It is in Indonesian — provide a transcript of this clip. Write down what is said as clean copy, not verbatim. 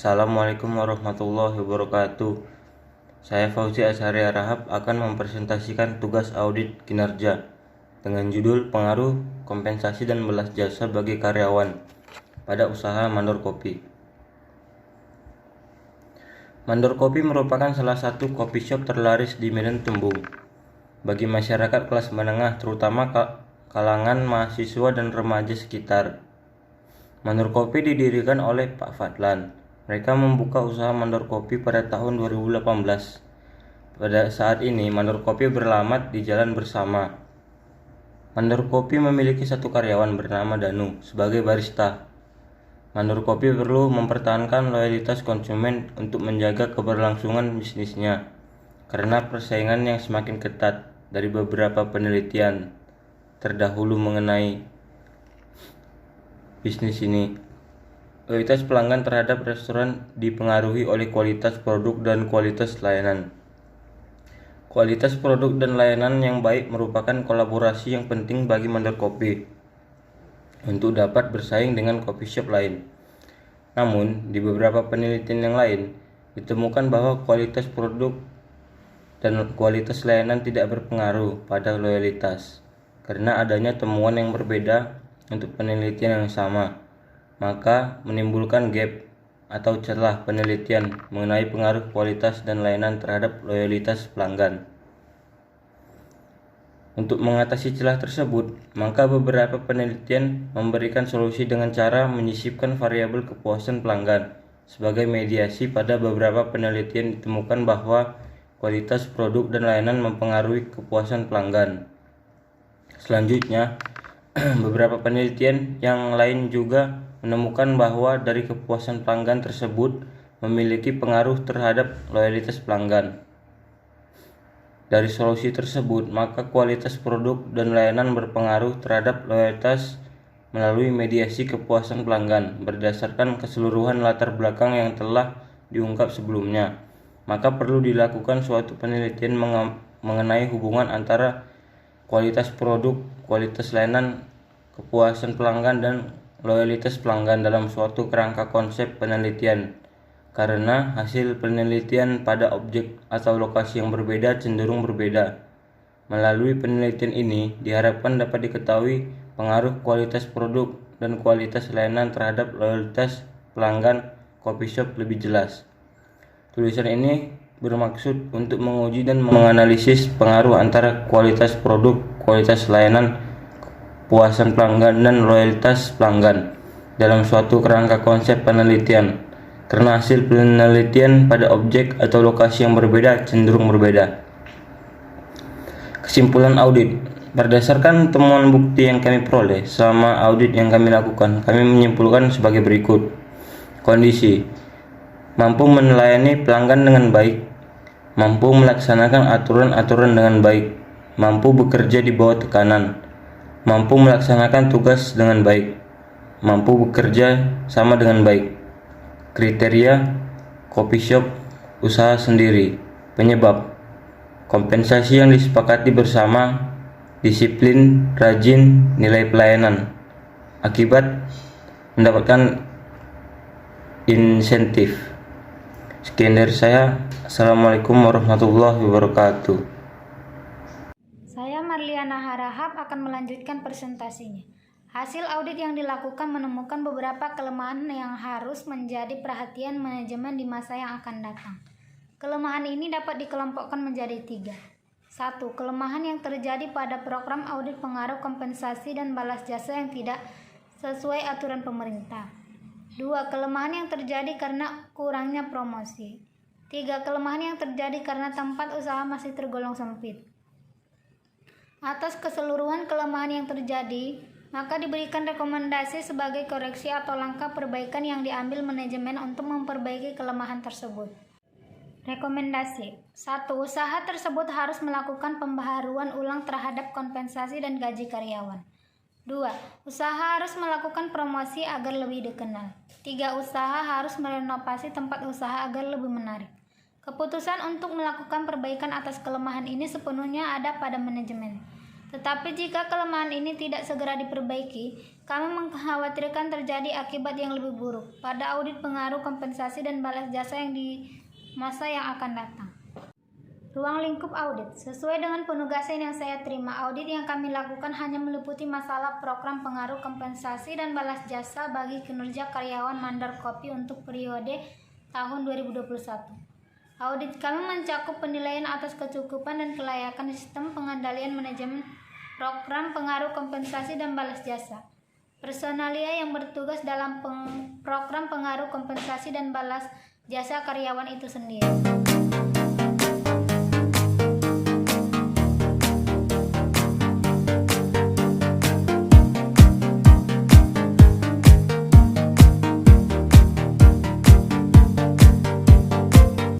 Assalamualaikum warahmatullahi wabarakatuh. Saya Fauzi Asyari Rahab akan mempresentasikan tugas audit kinerja dengan judul Pengaruh, Kompensasi, dan Balas Jasa bagi Karyawan pada usaha mandor kopi. Mandor kopi merupakan salah satu kopi shop terlaris di Medan Tembung. Bagi masyarakat kelas menengah, terutama kalangan mahasiswa dan remaja sekitar. Mandor kopi didirikan oleh Pak Fadlan. Mereka membuka usaha mandor kopi pada tahun 2018. Pada saat ini, mandor kopi beralamat di Jalan Bersama. Mandor kopi memiliki satu karyawan bernama Danu sebagai barista. Mandor kopi perlu mempertahankan loyalitas konsumen untuk menjaga keberlangsungan bisnisnya karena persaingan yang semakin ketat. Dari beberapa penelitian terdahulu mengenai bisnis ini, loyalitas pelanggan terhadap restoran dipengaruhi oleh kualitas produk dan kualitas layanan. Kualitas produk dan layanan yang baik merupakan kolaborasi yang penting bagi mandor kopi untuk dapat bersaing dengan kopi shop lain. Namun, di beberapa penelitian yang lain, ditemukan bahwa kualitas produk dan kualitas layanan tidak berpengaruh pada loyalitas karena adanya temuan yang berbeda untuk penelitian yang sama, maka menimbulkan gap atau celah penelitian mengenai pengaruh kualitas dan layanan terhadap loyalitas pelanggan. Untuk mengatasi celah tersebut, maka beberapa penelitian memberikan solusi dengan cara menyisipkan variabel kepuasan pelanggan. Sebagai mediasi, pada beberapa penelitian ditemukan bahwa kualitas produk dan layanan mempengaruhi kepuasan pelanggan. Selanjutnya, beberapa penelitian yang lain juga menemukan bahwa dari kepuasan pelanggan tersebut memiliki pengaruh terhadap loyalitas pelanggan. Dari solusi tersebut, maka kualitas produk dan layanan berpengaruh terhadap loyalitas melalui mediasi kepuasan pelanggan berdasarkan keseluruhan latar belakang yang telah diungkap sebelumnya. Maka perlu dilakukan suatu penelitian mengenai hubungan antara kualitas produk, kualitas layanan, kepuasan pelanggan, dan loyalitas pelanggan dalam suatu kerangka konsep penelitian. Karena hasil penelitian pada objek atau lokasi yang berbeda cenderung berbeda. Melalui penelitian ini diharapkan dapat diketahui pengaruh kualitas produk dan kualitas layanan terhadap loyalitas pelanggan kopi shop lebih jelas. Tulisan ini bermaksud untuk menguji dan menganalisis pengaruh antara kualitas produk, kualitas layanan, kepuasan pelanggan, dan loyalitas pelanggan dalam suatu kerangka konsep penelitian. Karena hasil penelitian pada objek atau lokasi yang berbeda cenderung berbeda. Kesimpulan audit. Berdasarkan temuan bukti yang kami peroleh selama audit yang kami lakukan, kami menyimpulkan sebagai berikut. Kondisi: mampu melayani pelanggan dengan baik, mampu melaksanakan aturan-aturan dengan baik, mampu bekerja di bawah tekanan, mampu melaksanakan tugas dengan baik, mampu bekerja sama dengan baik. Kriteria: kopi shop usaha sendiri. Penyebab: kompensasi yang disepakati bersama, disiplin, rajin, nilai pelayanan. Akibat: mendapatkan insentif. Sekian dari saya. Assalamualaikum warahmatullahi wabarakatuh. Saya Marliana Harahap akan melanjutkan presentasinya. Hasil audit yang dilakukan menemukan beberapa kelemahan yang harus menjadi perhatian manajemen di masa yang akan datang. Kelemahan ini dapat dikelompokkan menjadi 3. 1. Kelemahan yang terjadi pada program audit pengaruh kompensasi dan balas jasa yang tidak sesuai aturan pemerintah. 2. Kelemahan yang terjadi karena kurangnya promosi. 3. Kelemahan yang terjadi karena tempat usaha masih tergolong sempit. Atas keseluruhan kelemahan yang terjadi, maka diberikan rekomendasi sebagai koreksi atau langkah perbaikan yang diambil manajemen untuk memperbaiki kelemahan tersebut. Rekomendasi: 1. Usaha tersebut harus melakukan pembaharuan ulang terhadap kompensasi dan gaji karyawan. 2. Usaha harus melakukan promosi agar lebih dikenal. 3. Usaha harus merenovasi tempat usaha agar lebih menarik. Keputusan untuk melakukan perbaikan atas kelemahan ini sepenuhnya ada pada manajemen. Tetapi jika kelemahan ini tidak segera diperbaiki, Kami mengkhawatirkan terjadi akibat yang lebih buruk pada audit pengaruh kompensasi dan balas jasa yang di masa yang akan datang. Ruang lingkup audit. Sesuai dengan penugasan yang saya terima, audit yang kami lakukan hanya meliputi masalah program pengaruh kompensasi dan balas jasa bagi kinerja karyawan Mandar Kopi untuk periode tahun 2021. Audit kami mencakup penilaian atas kecukupan dan kelayakan sistem pengendalian manajemen program pengaruh kompensasi dan balas jasa, personalia yang bertugas dalam program pengaruh kompensasi dan balas jasa karyawan itu sendiri.